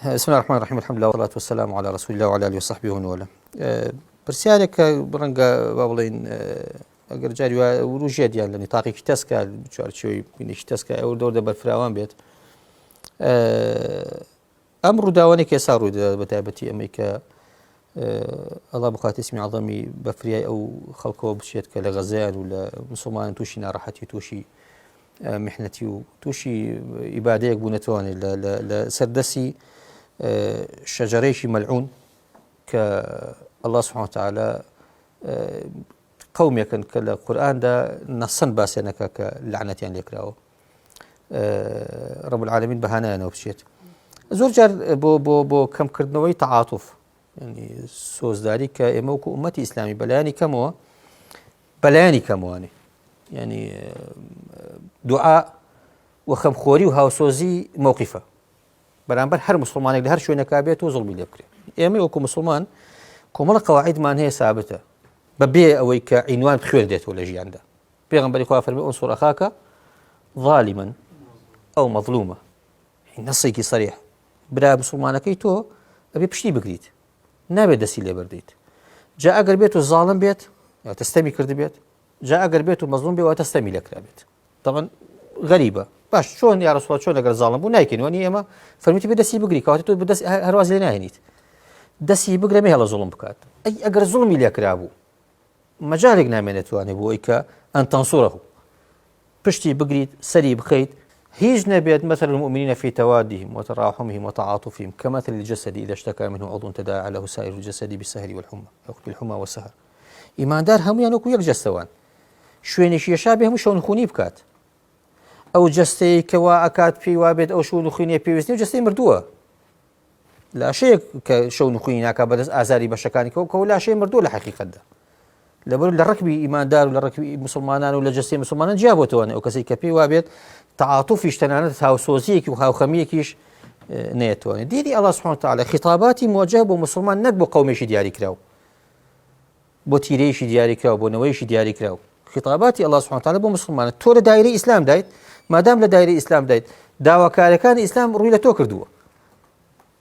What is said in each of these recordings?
بسم الله الرحمن الرحيم. الحمد لله والصلاة والسلام على رسول الله وعلى آله وصحبه ومن والاه. پرسیارێک بڕەنگە با بڵێن ئەگەر جاری وروژێدیان لە نطاقێکی تەسکە چوارچێوەی بینێکی تەسکە ئەو دەوردە بەرفراوان بێت. ئەم ڕووداوانێک ئێستا ڕوویدا بە تایبەتی ئەمەی کە ئەڵڵا بخواتە اسمی عەظەمی بەفریای ئەو خەڵکەوە بچێت کە لە غەزەیان و لە موسڵمانان تووشی ناڕەحەتی تووشی محنەتی و تووشی ئیبادەیەک بوونەتوانێت لە سەردەسی شەجەرەیەکی مەلعون کە الله سبحانه وتعالى قومێکن کە لە قورئاندا نەسەن باسیێنەکە کە لعنەتیان لێکراوە. رب العالمین بەهانایانەوە بچێت. زۆر جار بۆ کەمکردنەوەی تەعاتوف، ینی سۆزداری کە ئێمە وەکو ئومەتی ئیسلامی بەلایانی کەمەوەنێ، ینی دوعا و خەمخۆری و هاوسۆزی مووقیفە بەرامبەر هەر مسلمانێک لە هەر شوێنێکا بێت و زوڵمی لێ بکرێت. ئێمە وەکو مسلمان کۆمەڵە قەواعیدمان هەیە سابتە بەبێ ئەوەی کە عینوان خوێر دێتەوە لە ژیاندا. پێغەمبەری خوا فەرمێ ئونصر ئەخاکە ظالما ئەو مەظلومە، نەسێکی سەریح. برا مسلمانەکەی تۆ ئەبێ پشتی بگریت، نابێت دەستی لێ بەردەیت. جا ئەگەر بێت و زاڵم بێت یا تەستەمی کرد بێت، جا ئەگەر بێت و مەظلوم بێت و تەستەمی لێکرا بێت. طبعا غەریبە. باش چۆن یا ڕەسوڵ چۆن لەگەر زاڵم بوو نایکەین، وانی ئێمە فەرمیتی بێ دەستی بگری کەواتە تۆ هەرواز لێ ناهێنیت، دەستی بگرە مێ هەڵە زوڵم بکات. ئەگەر زوڵمی لێکرا بوو مەجالێک نامێنێتوانێ بۆ ئەوەی کە ئەن تەنسوورەهو پشتی بگریت، سەری بخەیت. هیچ نەبێت مثل المؤمنين في توادهم وتراحمهم وتعاطفهم كمثل الجسد إذا اشتكى منه عضو تداعى له سائر الجسد بالسهر والحمى أو بالحمى والسهر. ئیماندار هەمویان وەکو یەک جەستەوان، شوێنێکی یەشا بێ هەموو شەونخوونی بکات. ئەو جەستەی کەوا ئەکات پێی وابێت ئەو شەونخوینیە پێویستنی و جەستەی مردووە. لاشەیەک کە شەونخوینی ناکات بەدەست ئازاری بەشەکانی کەەوە لاشەیە مردووە لە حەقیقەتدا. لەبەر لە ڕەکبی ئیماندار و لە ڕەکبی مسلمانان و لە جەستەی مسلمانان جیابۆتەوەنێ ئەو کەسێک کە پێی وابێت تعاتوفیش تەنانەت هاوسۆزیەکی و هاوخەمیەکیش نەیەتوانێت. دیری ئەڵڵا سوبحانه وتعالى خیتاباتی موجه بۆ مسلمان نەک بۆ قەومێکی دیاریکراو، بۆ تیرەیەکی دیاریکراو، بۆ نەوەیەکی دیاریکراو. خیتاباتی ئەڵڵا سوبحانه وتعالى بۆ مسلمانە. تۆ لە دایرەی ئیسلام دایت، مادام لە دایرەی ئیسلام دایت، داواکارەکانی ئیسلام ڕووی لە تۆ کردووە.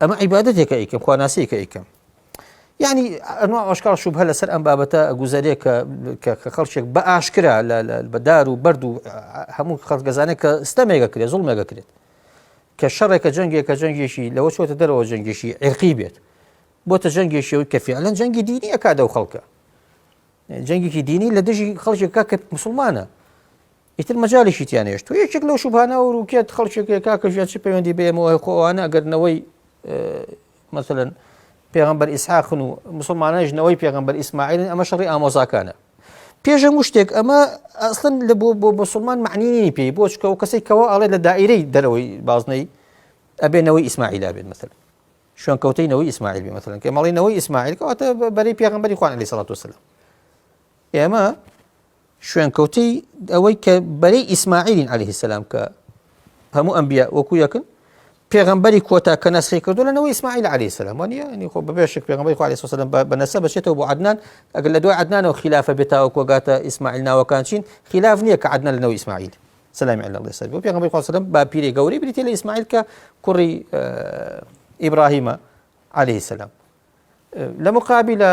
ئەمە عیبادەتێکە ئەیکەم، خواناسیەکە ئەیکەم. یعنی ئەنواع ئاشکال شوبهە لەسەر ئەم بابەتە ئەگوزارێ کە خەڵکێک بە ئاشکرا بە دار و بەرد و هەموو خەڵک گەزانێت کە ستەمێکە کرێت، زوڵمێکە کرێت، کە شەڕێکە جەنگێکە جەنگێکی لەوە چۆتە دەرەوە جەنگێکی عێرقی بێت، بۆتە جەنگێکی کە فیعلەن جەنگی دینی ئەکادە و خەڵکە، جەنگێکی دینی لە دژی خەڵکێکا کە مسلمانە. ئیتر مەجالیشی تیانێشت و یەکێک لەو شوبهانە و ڕووکێت خەڵکێکا کە ژیان چ پەیوەندی بێمەوە خۆوانە ئەگەرنەوەی مثلەن پێغەمبەر ئیسحاقن و مسلمانانژنەوەی پێغەمبەر ئیسماعیلن، ئەمە شەڕی ئامۆزاکانە. پێش هەموو شتێک ئەمە ئەسڵەن لە بۆ مسلمان معنی پێی بۆ چکە و کەسێک کەوا ئاڵێ لە دائیرەی دەرەوەی بازنەی ئەبێنەوەی ئیسماعیلا بێت، مثلا شوێن کەوتەینەوەی ئیسماعیل بێ، مثلا کە مەڵینەوەی ئیسماعیل کەواتە بەرەی پێغەمبەری خوا عەلەیهی سەڵات وەسەلام. ئێمە شوێن کەوتەی ئەوەی کە بەرەی ئیسماعیلین عەلەیهی سەلام کە هەموو ئەنبیا وەکو یەکن، پێغەمبەری کۆتا کە نەسخی کردو لەنەوەی ئیسماعیل عەلەیهی سەلام، وانە ینی خۆ بەبێشک پێغەمبەری خوا عەلەیهی سەلام بە نەسەب بچێتەوە بۆ عەدنان. ئەگەر لە دوای عەدنانەوە خلافە بێتەوە کۆگاتە ئیسماعیل ناوەکان چین، خلاف نییە کە عەدنان لەنەوەی ئیسماعیل سەلامی عەلەیهی لەسەر بێ. پێغەمبەری خوا سەلام با پیرێ گەورەی بریتێ لە ئیسماعیل کە کوڕی ئیبراهیمە عەلەیهی سەلام. لە مقابلە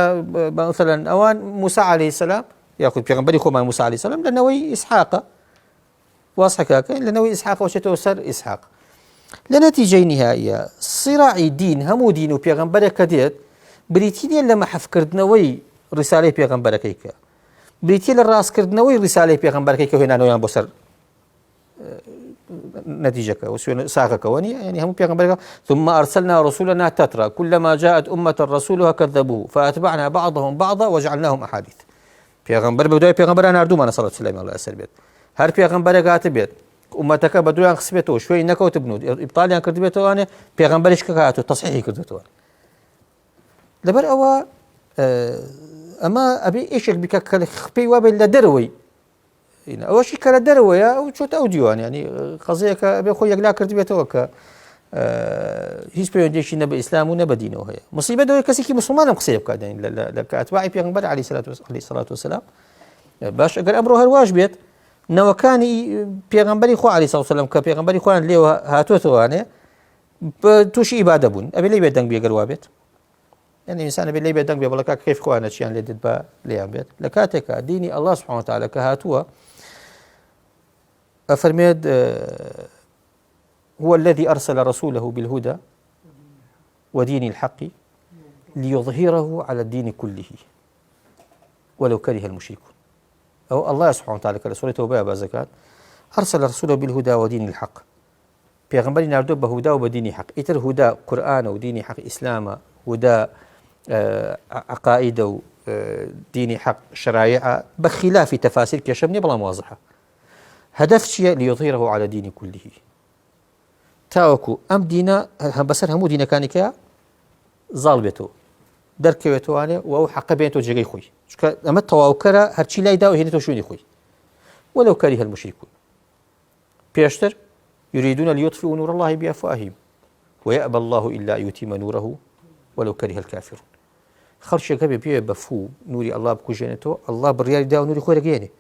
مثلا ئەوان موسا عەلەیهی سەلام یاخود پێغەمبەری خۆمان موسا عەلەیهی سەلام لەنەوەی ئیسحاقە، واسحەکە لەنەوەی ئیسحاق وچێتەوە سەر ئیسحاق. لە نەتیجەی نهاییە سیراعی دین هەموو دین و پێغەمبەرێک کە دێت بریتی دێت لە مەحەفکردنەوەی ڕیسالەی پێغەمبەرەکەی کە بریتە لە ڕاستکردنەوەی ڕیسالەی پێغەمبەرەکەی کە هێنانەوەیان بۆ سەر نەتیجەکە و سوێن ساغەکەەوە نیە. ینی هەموو پێغەمبەرەکە ثم أرسلنا رسولنا تترى كلما جاءت أمة رسولها كذبوه فأتبعنا بعضهم بعضا وجعلناهم أحاديث. پێغەمبەر بە دوای پێغەمبەران نردوومانە سەڵات سلەیمان لە ئەسەر بێت، هەر پێغەمبەرێک هاتە بێت ئومەتەکە بە دوایان خسبێتەوە شوێنی نەکەوت بنوت ئیبطالیان کردبێتەوەوانێ پێغەمبەریش کە هاتووە تەصحیحی کردێتەوە. لەبەر ئەوە ئەمە ئەبێ ئیشێک بکە کە پێی وابێت لە دەرەوەی ئەوەشی کە لە دەرەوەیە ئەو چۆتە ئەو دیوان، ینی قەزەیەکە ئەبێ خۆی یەکلا کردبێتەوە کە هیچ پەیوەندیەکی نە بە ئیسلام و نە بە دینەوە هەیە. مصیبەت ئەوەیە کەسێکی مسلمانم قسەی بکات لە ئەتباعی پێغەمبەر عەلەیهی سەڵات وەسەلام. باش ئەگەر ئەمڕۆ هەرواش بێت نەوەکانی پێغەمبەری خوا عەلەیهی سەڵات وەسەلام کە پێغەمبەری خۆیان لێوە هاتوۆتەوانێ تووشی ئیبادە بوون ئەبێ لێ بێت دەنگ بێگەر وابێت یعنی ئینسان ئەبێ لێ بێت دەنگ بێ بەڵێ کاک کەیف خوانە چیان لێ دێت بە لێیان بێت لە کاتێکە دینی ئەڵڵا سوبحانەهو وتەعالە کە هاتووە أفرميد هو الذي أرسل رسوله بالهدى ودين الحق ليظهره على الدين كله ولو كره المشركون أو الله سبحانه وتعالى كرسول توبة بزكاة أرسل رسوله بالهدى ودين الحق بيغمبري ناردو بهدى وبدين حق إتر هدى قرآن ودين حق إسلام هدى عقائد ودين حق شرائع بخلاف تفاسير كشمني بلا واضحة هدف شيء ليظهره على دين كله تاوكو أم دينا هم بسر همو دينا كانك ظالبته دركويتو عليه وهو حق بينتو جري خوي أما التواوكرة هرشي لا يداو هنا توشوني خوي ولو كره المشركون بيشتر يريدون ليطفئوا نور الله بأفواههم ويأبى الله إلا أن يتم نوره ولو كره الكافرون خرش كبي بيه بفو نوري الله بكوجينتو الله بالريال داو نوري خوي رجيني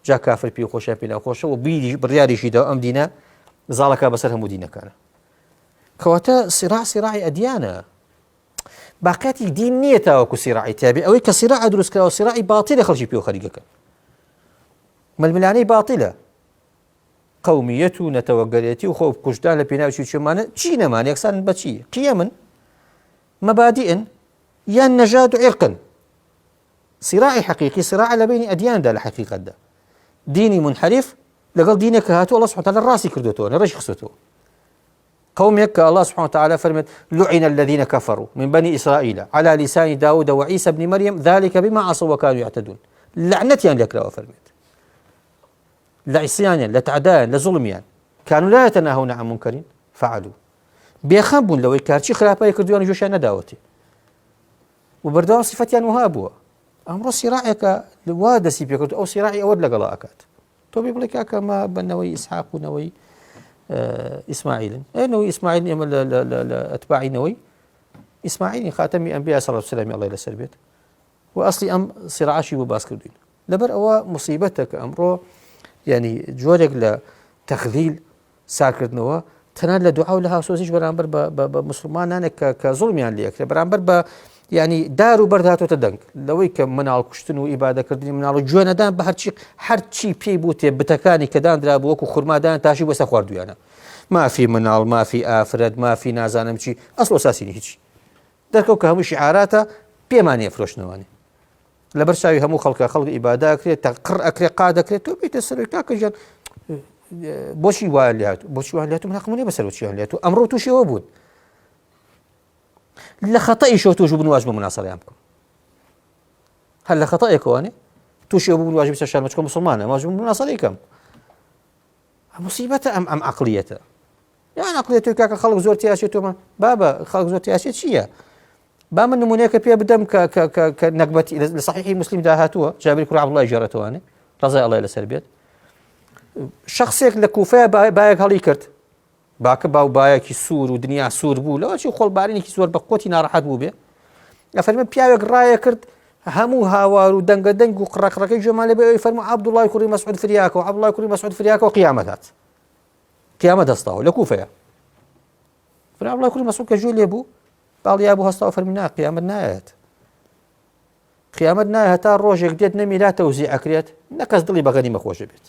جا كافر بيه خوشا بينا خوشا وبيدي بالريال يشيدا أم دينا زالك بسر همو دينا كان كواتا صراع أديانا باقياتي دين نيتا وكو صراعي تابع أو كصراع دروس كلا وصراعي باطلة خرجي بيو خريقك ململاني باطلة قوميته نتوقريتي وخوف كجدان لبناء شو مانا تشينا مانا يكسان باتشي قيما مبادئ يا نجاد عرقا صراعي حقيقي صراع لبين أديان دا الحقيقة دا ديني منحرف لقل دينك هاتو الله سبحانه وتعالى راسي كردوتو أنا رجي خصوتو قوم يكا الله سبحانه وتعالى فرمت لعن الذين كفروا من بني إسرائيل على لسان داود وعيسى بن مريم ذلك بما عصوا وكانوا يعتدون لعنتيان لك لا فرمت لعصيان لتعداء لظلميان كانوا لا يتناهون عن منكر فعلوا بيخنبون لو كارشي خلافه يكردون جوشان داوتي وبردوان صفتيان وهابوا أمر صراعك وادسي بيكرد أو صراعي أود لقلا أكاد تو بيقول لك ما بنوي إسحاق ونوي إسماعيل نوي إسماعيل يم أتباعي نوي إسماعيل خاتم أنبياء صلى الله عليه وسلم الله يلسر بيت وأصلي أم صراعشي وباسكردين لبر أو مصيبتك أمره يعني جورك لتخذيل ساكرت نوا تنال دعاء لها سوزيج برامبر بمسلمان أنا كظلم يعني ليك برامبر يعني دارو بردهاتو تدنك لويك منال كشتن وإبادة كردني منال جوانا دان هرشي بي بوتي بتكاني كدان درابو وكو خرما دان تاشي بس أخواردو يعني ما في منال ما في آفرد ما في نازانا مشي أصل أساسي هيجي دركو كهمو شعاراتا بيماني أفروش نواني لبرشاوي همو خلق إبادة كريت تقر أكري قادة كريت تو بيت السر كاكجان بوشي والياتو من حقموني بس الوشي والياتو أمرو توشي وبود لخطأي شو توجب واجب مناصرة يامكم هل لخطأي كواني توجب واجب سشار مشكم مسلمان واجب مناصرة كم مصيبة أم عقليته يعني عقليته كاك خلق زور تياسيتو ما بابا خلق زور تياسيت شيا بام النمونية كبيا بدم كنقبة لصحيح مسلم داهاتوا جابر كرة عبد الله جارتواني رضي الله إلى سربيت شخصيك لكوفية بايك هالي كرت باك باو بايك سور ودنيا سور بو لو شي خول باريني كي سور بقوتي ناراحت بو بي افرم بياوك رايه كرت همو هاوار ودنگ وقرقرك جمال بي فرمو عبد الله كريم مسعود فرياك وعبد الله كريم مسعود فرياك وقيامتات قيامت استاو لكوفيا فرمو عبد الله كريم مسعود كجولي بو قال يا ابو هستاو فرمنا قيامت نايت قيامت نايت هتا روجك ديت نمي لا توزيع اكريت نكز دلي بغني مخوش بيت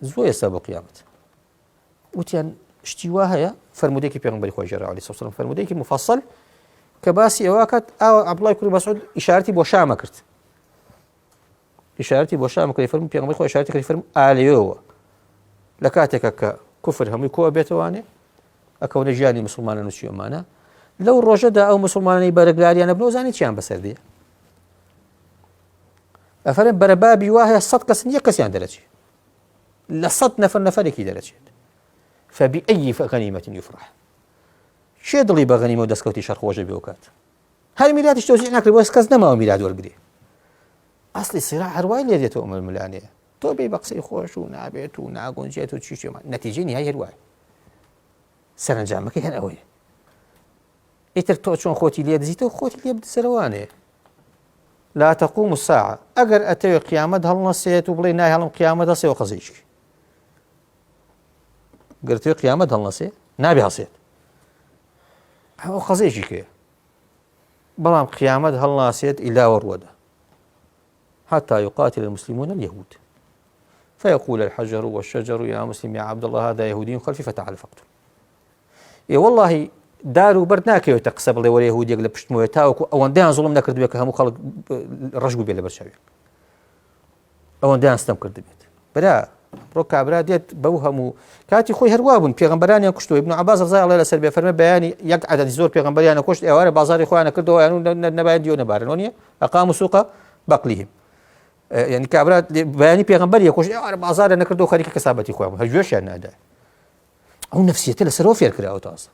زوي سبب قيامت وتيان اشتواها فرموديكي بيغمبري خوي جرى عليه الصلاه والسلام فرموديكي مفصل كباسي اواكت او عبد الله كريم مسعود اشارتي بوشام كرت اشارتي بوشام كري فرم بيغمبري خوي اشارتي كري فرم اليو لكاتك كفر هم يكو بيتواني اكون جاني مسلمان نسي امانه لو الرجدا او مسلمان يبارك لي انا بنوزاني تشان بسرديه افرم بربابي واه الصدقه سنيكس يعني درجه لصد نفرك درجه فبأي غنيمة يفرح شي دڵی بە غەنیمە و دەستکەوتی شەڕ خۆشە بێوکات هەر میلادیش تۆزیع ناکرێت بۆ کەس نەماوە میلاد وەرگرێ ئەسڵی سیراع هەروای لێ دێتەوە ئەمە ملانەیە تۆ بێ بە قسەی خۆش و نابێت و ناگۆنجێت و چیشێمان نەتیجەی نهایی هەروایە سەرنجامەکەی هەر ئەوەیە ئیتر تۆ چۆن خۆتی لێ دزیتەوە خۆتی لێ بدسەرەوانەیە لا تقوم الساعة ئەگەر ئەتەوێ قیامەت هەڵنەسێت و بڵێ نای هەڵم قیامەت هەسێەوە قەزەیشی قرتي قيامة هالنصي نابي هصيت هو قضية كي بلام قيامة هالنصيت إلى ورودة حتى يقاتل المسلمون اليهود فيقول الحجر والشجر يا مسلم يا عبد الله هذا يهودي خلفي فتعال فقتل إيه والله دارو برناك يتقسم الله ولا يهودي يقلب بشت مويتاوك أو أندان ظلم نكرد بيك هم خلق رجوا بيلا برشاوي أو أندان استمكر دبيت بلا روكا برا ديت بوهمو كاتي خوي هروابون بيغمبراني يكشتو ابن عباس رضي الله عنه سلبي فرمى بياني يقعد الزور بيغمبراني كشت اوار بازار اخوانا كردو يعني نبان ديو نبارنونيا اقاموا سوق بقليهم يعني كابرا بياني بيغمبر يكوش اوار بازار انا كردو خريك كسابتي خوام هجوش يعني هذا او نفسيته لسروف يركر او تاس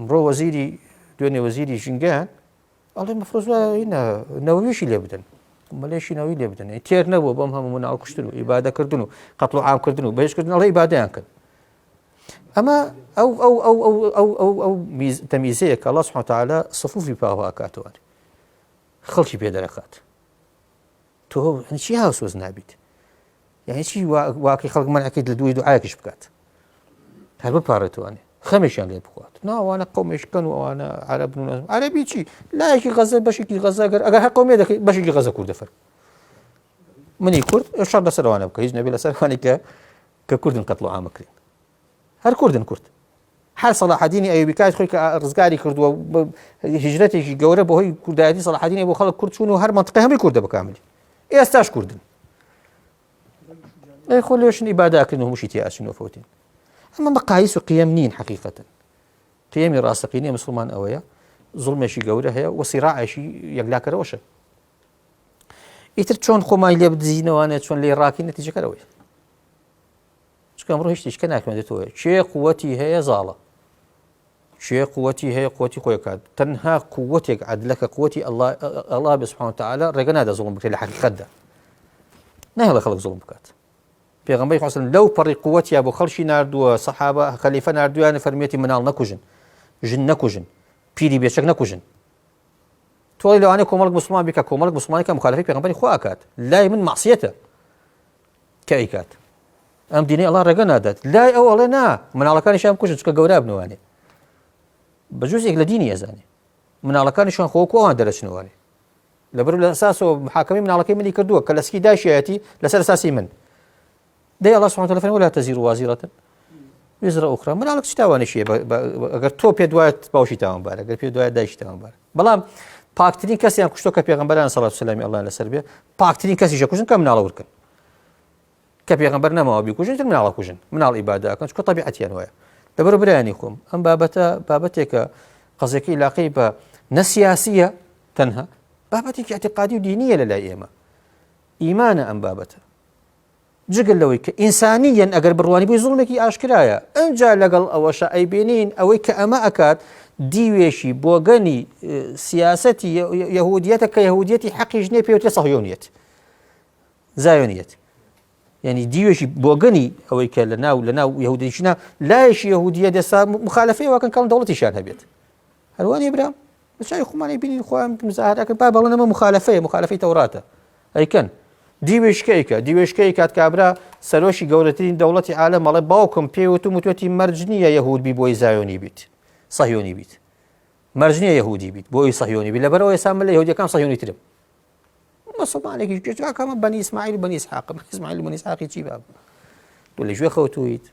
امرو وزيري دوني وزيري جنجان الله المفروض هنا نوويش اللي ابدا ماليش ناوي لي بدنا تير نبو بمهم من كشتنو إبادة كردنو قتلوا عام كردنو بيش كردنو الله إبادة كن أما أو تمييزك الله سبحانه وتعالى صفوف باه أكاتوار خلشي بيدركات تو يعني شيء هاوس وزنابيت يعني شيء واقي خلق من أكيد لدوي دعاء كشبكات هل ببارتو أنا خمسة اللي بقوات نا وأنا قوم إيش كانوا وأنا عرب عربي شيء لا يجي غزة باش يجي غزة أجر قومي ذاك باش يجي غزة كرد فر من يكرد الشر ده سروانه بكيز نبي لسروانه ككرد قتلوا عام كريم هر كرد حال صلاح الدين أيوبي كاي خوي رزقاري كرد وهجرتي جورب وهي كرداتي صلاح الدين أبو خالد كرد شنو هر منطقة هم كرد بكامل إيه استاش كردن إيه خليوش إبادة كأنه مش يتياس شنو فوتين أما مقاييس وقيم نين حقيقة قيم راسقين مسلمان أويا ظلم شي جورة هي وصراع شي يقلاك روشة يتر شون خما اللي بدزينه وأنا شون اللي راكين نتيجة كروي شو كان مروح يشتيش كنا كمان دتوه شيء قوتي هي زالة شيء قوتي هي قوتي قويكاد تنها قوتك عدلك قوتي الله سبحانه وتعالى رجعنا هذا ظلم بكل حقيقة ده نهلا خلق ظلم بكات پیغمبر خدا وسلم لو پری قوتی ابو خلشی نردو صحابه خلیفه نردو یعنی فرمیتی منال نکوجن جن نکوجن پیری بیشک نکوجن تولی لو آنی کومالک مسلمان بیک کومالک مسلمانی که مخالفی پیغمبری خو اکات لا من معصیته کایکات ام دینی الله رجعنا داد لا او الله نا من على كان شام كوجن سك جوراب نواني بجوز إقل ديني يزاني من على كان شان خوكو أنا درس نواني لبرو الأساس محاكمين من على كي من يكردوه كلاسكي داشياتي لسر أساسي من ده الله سبحانه وتعالى ولا تزير وازرة وزر أخرى من على كشتاواني شيء أجر تو بيدوات باوشي تاون بار أجر بيدوات دايش تاون بار بلام باكترين كسي أنا كشتو كبيغمبرنا صلى الله عليه وسلم الله على سربيا باكترين كسي جاكوجن كم من على وركن كبيغمبرنا ما بيكوجن من على كوجن من على الإبادة كان شو طبيعتي أنا وياه دبر برانيكم أم بابتك قصدك لاقيبة نسياسية تنهى بابتك اعتقادي ودينية للأئمة إيمانا أم بابتها جقل لويك إنسانيا أقرب برواني بيظلمك أشكرايا أنجا لقل أو شاء بينين أويك أما أكاد ديويشي بوغني سياستي يهوديتك يهوديتي حقي جنيبي وتي صهيونيت زايونيت يعني ديوشي بوغني أويك لناو يهوديشنا لا يشي يهودية دسا مخالفة وكان كان دولتي شان هبيت هلواني إبراهيم مشايخ خماني بيني إخوان مزاهر لكن بابا لنا مخالفة توراته أي كان ديوش كيكات كابرا سروشي قولتين دولة عالم الله باوكم بيوتو متوتي مرجنية يهود بوي زايوني بيت صهيوني بيت مرجنية يهودي بيت بوي صهيوني بيت لبرو يسام الله يهودي كان صهيوني ترم ما صبع عليك جا كمان بني إسماعيل وبني إسحاق بني إسماعيل وبني إسحاق يجي باب تقول لي شو خوتويت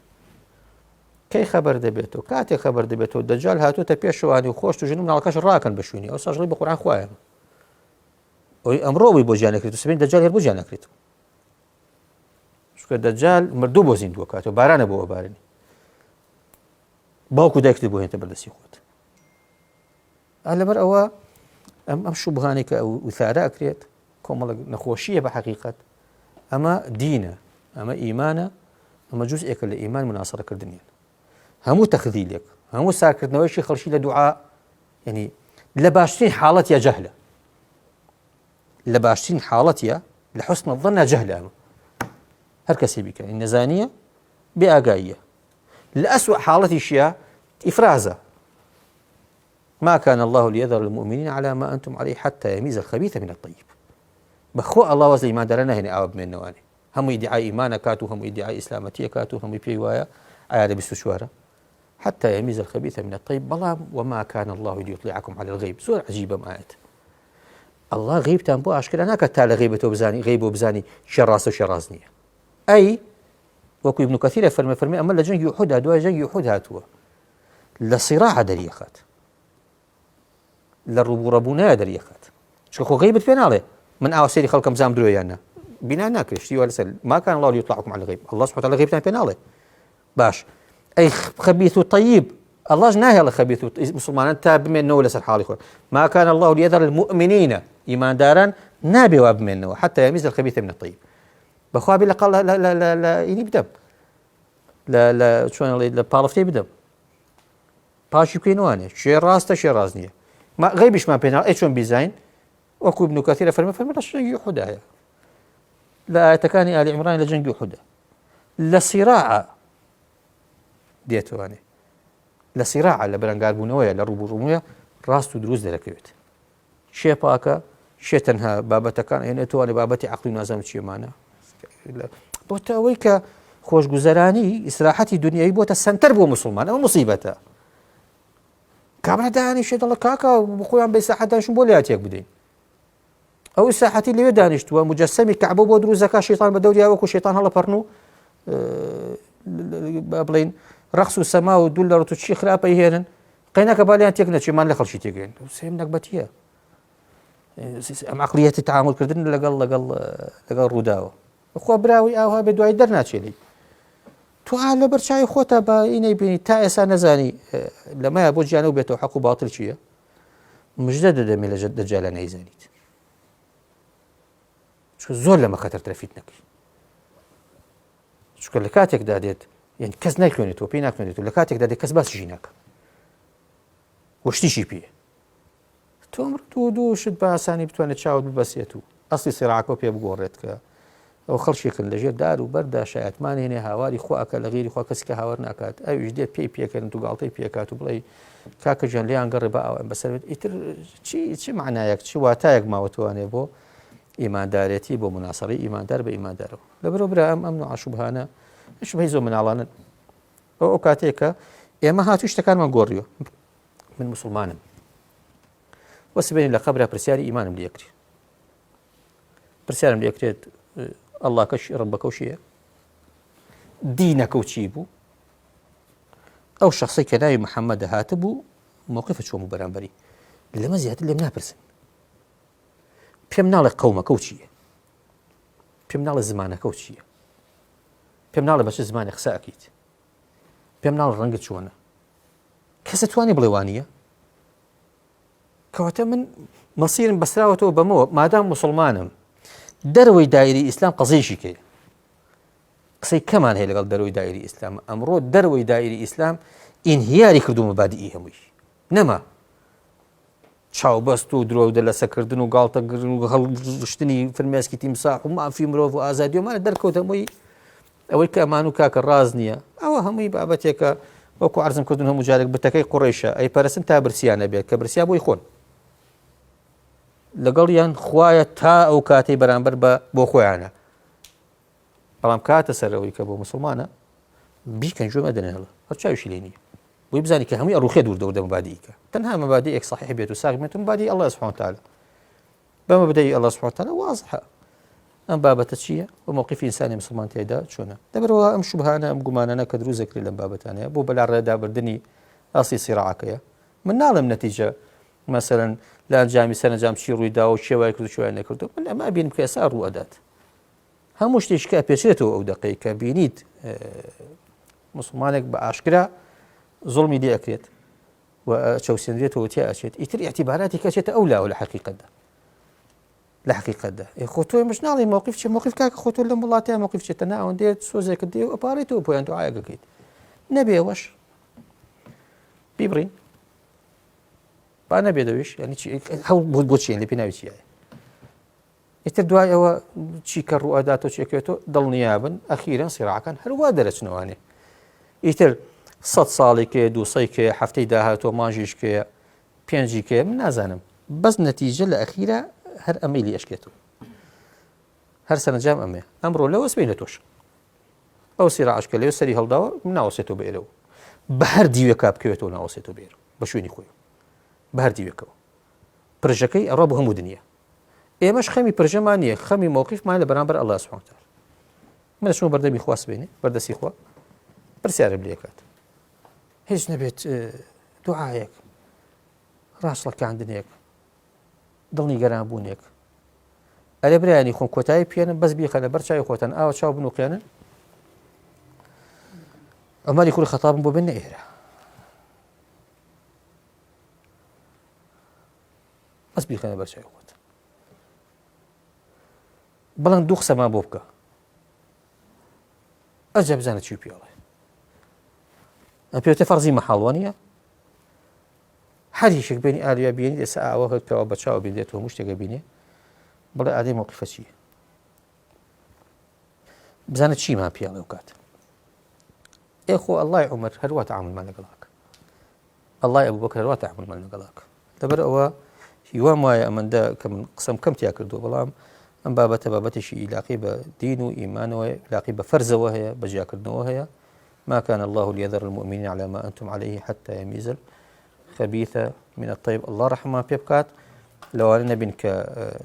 كي خبر دبيتو كاتي خبر دبيتو الدجال هاتو تبيشواني وخوش تجنو من علاقاش الراكن بشوني أو ساجري بقرآن خوايا أمروي بوجانا كريتو سبين الدجال هي بوجانا كريتو شو الدجال مردو بوزين دوكاتو بارانه بو بارني باوكو دا يكتبوه انت بلسي خوت على مر أوا أم شو بغانيك أو وثارة كريت كومال نخوشية بحقيقة أما دينا أما إيمانا أما جزء إيك الإيمان مناصرة كردنيا همو تخذيلك همو ساكرت نويشي خلشي لدعاء يعني لباشتين حالة يا جهلة لباشتين حالتها لحسن الظن جهلة هركسي بك إن زانية بأقاية لأسوأ حالة الشيء إفرازة ما كان الله ليذر المؤمنين على ما أنتم عليه حتى يميز الخبيث من الطيب بخو الله وزي ما درنا هنا أواب من النواني هم يدعي إيمانا كاتو هم يدعي إسلامتية كاتو هم يبيوايا آية 24 حتى يميز الخبيث من الطيب بلام وما كان الله ليطلعكم على الغيب. زور عجيبة آية الله غيب تنبو أشكال أنا كتال غيبة وبزاني غيب وبزاني شراس وشرازنية أي وكو ابن كثير فرمي أما لجنج يحود هدوا جنج يحود هاتوا لصراع دريخات للربو ربونا دريخات شو خو غيبة فين عليه من أوسيري خلق مزام درويانا بنا ناكرش تي ولا سل ما كان الله ليطلعكم على الغيب الله سبحانه وتعالى غيبتنا فين عليه باش أي خبيث طيب الله جناهي الله خبيث مسلمان تاب منه ولا سر حالي ما كان الله ليذر المؤمنين إيمان دارا نابي واب منه حتى يميز الخبيث من الطيب بخوابي لا قال لا لا لا لا إني بدم لا لا شلون لا بالفتي بدم باشي كينوانه شيء راسته شيء رازنيه ما غيبش ما بينها ايش شلون بيزاين وكو ابن كثير فرمى لشجن يحدا لا تكاني آل عمران لجن يحدا لصراع ديتواني لصراع لبران قالبونويا لربو روميا راستو دروز دلكويت شيء باكا شيء تنها بابتا كان يعني تواني بابتي عقلي نازم شيء معنا بوتاويك خوش گوزرانی إصلاحاتی دنیایی بوده سنتر بو مسلمان اما مصیبته کابرا دانش الله کاکا بخویان به ساحتانشون بولیاتیک بدین او ساحتی لیو دانشتوا مجسمی کعبه بود رو زکا شیطان بدوری او کو شیطان هلا پرنو بابلين رقص السماء ودولار وتشي خرابه هيرن قينا كباليان تيكنا شي مان لخل شي تيكين سيم نقبتيه ام عقليه التعامل كردن لقل روداو اخو براوي او ها بدوي درنا شي تو على برشاي خوتا با اني بيني تائسا نزاني لما يبو جانوبيته حق باطل شي مجدد من جد جالنا يزانيت شو زول لما خاطر ترفيتنك شو لكاتك داديت يعني كز ناكلونيتو بيناكلونيتو لكاتك دادي كز باس جيناك وشتي شي بيه تومر تو شد باساني بتواني تشاود ببسيتو اصلي صراعك وبيا بقورتك او خلشي كن لجير دار وبردا شايت ماني هنا هواري خواك لغيري خواك كسك هاورنا كات اي جدي بي كان تو غلطي بي كاتو بلاي كاك جان ليان قربا او بس يتر شي معناك شي واتاك ما وتواني بو ايمان دارتي بو مناصري ايمان دار بايمان دارو لبرو برا امنوا شبهانا شبه زو من علان او كاتيكا اما هاتوش تكان من غوريو من مسلمان وسبين لقبر برسياري ايمان مليكري برسياري مليكري الله كش ربك وشيء دينك وتشيبو او شخصي كناي محمد هاتبو موقفه شو مبرانبري لما زيادة اللي منابرسن بيمنا قومك وشيء بيمنا زمانك وشيء بيمنا باش زمان خسا اكيد بيمنا رنقت شونا كستواني بلوانيه كوتا من مصير بسراوته بمو ما دام مسلمانم دروي دائري اسلام قضيشي كي قصي كمان هي لقال دروي دائري اسلام امرو دروي دائري اسلام انهياري كردو مبادئي هموي نما شاو بستو درو دلا سكردن وقالتا غلشتني في المسكي تمساح وما في مروف وازادي وما دركوت هموي اوي كامانو كاك الرازنيه او هموي بابتك وكو عرزم كردن هم مجارك بتكي قريشه اي برسن تابرسيانه بيت كبرسيا بو يخون لەگەڵیان خوایە تا ئەو کاتەی بەرامبەر بۆ خۆیانە بەڵام کاتە سەرەوەی کە بۆ مسلمانە بیکەن ژۆ مەدەنێ هەڵە هەرچاویشی لێ نییە بۆی بزانی کە هەمووی ئەڕوخێ دوور دەوردە مەبادئیکە تەنها مەبادئێک صحیح بێت و ساغ بێت و مەبادئی الله سبحانه وتعالى بمبدئی الله سبحانه وتعالى واضحە ئەم بابەتە چییە و موقفی ئینسانی مسلمان تێدا چۆنە دەبەرەوە ئەم شوبهانە ئەم گومانانە کە دروستەکرێت لەم بابەتانەیە بۆ بەلارڕێدابردنی ئەسڵی سیراعەکەیە من ناڵێم نەتیجە مثلا لا جامي سنة جام شي رويدا وشي وايكرو شوي نكردو من ما بين كيسار روادات هموش تشكا بيشيتو او دقيقة بينيت مسلمانك باشكرا ظلمي دي اكريت وشوسندريت وتي اشيت يتر اعتباراتي كاشيت اولى ولا حقيقة ده لا حقيقة ده خوتو مش ناضي موقف شي موقف كاك خوتو لم الله تاع موقف شي تناون ديت سوزي كدي وباريتو بوينتو عايقكيت نبي واش بيبرين بانا بيدويش يعني هو بوتشي اللي بيناوي يعني يتردوا هو شي كروادات وشي كيتو ضل نيابا اخيرا صراع كان هل وادرت نواني يتر صد صالي كي دو صيكي حفتي داهاتو ماجيش كي بينجي كي من نازانم بس نتيجه الاخيره هر اميلي اشكيتو هر سنه جام امي امره لو سبينتوش ئەو سیراعشکە لێ سەری هەڵداوە ناوەسێتەوە بە ئێرەوە بە هەر دیوێکا بکەوێتەوە ناوەسێتەوە بێرە بە شوێنی خۆی بە هەر دیوێکەوە پرژەکەی ئەڕە بۆ هەموو دنیا ئێمەش خەمی پرژەمان نییە خەمی مووقیفمان لە بەرامبەر ئەڵڵا سوبحانه وتعالە من چۆن بەردەمی خوا سبێنێ بەردەستی خوا پرسیارم لێ کات هیچ نەبێت دوعایەک ڕاشڵەکاندنێک دڵنی گەرانبوونێک ئەرێ برایانی خۆم کۆتایی پێێنم بەس بیخەنە بەرچاوی خۆتان ئاوە چاو بنووقێنن ئەمانی کوڕی خەتابم بۆ بێنە ئێرە بەس بیخەنە بەرچاوی خۆت بەڵام دوو قسەمان بۆ بکە ئەجا بزانە چی پێڵێ ئەم پێوتە فەرزی مەحاڵ نییە هەر هیچێک بینی ئالیا بینی ئێستا ئاوە هەرکەوە بە چاو بێنێتەوە هەموو شتێکە بینێ بڵێ ئادەی مووقیفە چییە بزانە چیمان پێڵێ و کات ئێخۆ ئەڵڵای عومەر هەروە تەعامڵمان لەگەڵاکە ئەڵڵای ئەبوبەکر هەروە تەعامڵمان لەگەڵاکە لەبەر ئەوە هیوام وایە ئەمەندە کە من قسەم کەم تیا کردووە بەڵام ئەم بابەتە بابەتێکی ئیلاقی بە دین و ئیمانەوە علاقی بە فەرزەوە هەیە بە جیاکردنەوە هەیە ما كان الله ليذر المؤمنين على ما أنتم عليه حتى يميز الخبيث من الطيب الله رحمه پێ بکات لەوانە نەبین کە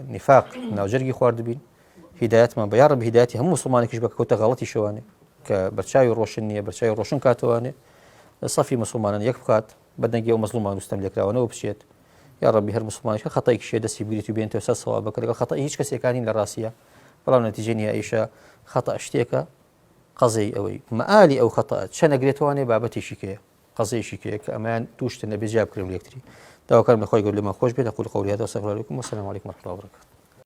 نیفاق ناوجەرگی خواردبین هیدایەتمان بە یا ڕەبی هیدایەتی هەموو مسڵمانێکیش بکەوتە غەڵەتی شەوانێ کە بەرچاوی ڕۆشن نییە بەرچاوی ڕۆشن کاتەوانێ سەفی مسلمانان یەک بکات بەدەنگی ئەو مەزلومان وستەم لێکراوەنەوە بچێت یا ڕەبی هەر مسلمانێک خەتایەکی شێ دەستی بگریت و بێنێتەوە سەر سەوابەکە لەگەڵ خەتای هیچ کەسێکانی لە ڕاستیە بەڵام نەتیجەی نیهاییشە خەتا شتێکە قەزەی ئەوەی مەئالی ئەو خەتەئە چە نەگرێتوانێ بابەتێکی کەیە قەزەیەکی کەیە کە ئەمان تووشتە نەبێ جیا بکرێن لە یەکتری داواکارم لە خۆی گەور لێمان خۆش بێت ئەقول قەولی هذا وأستغفر الله لكم والسلام عليكم ورحمة الله وبركاته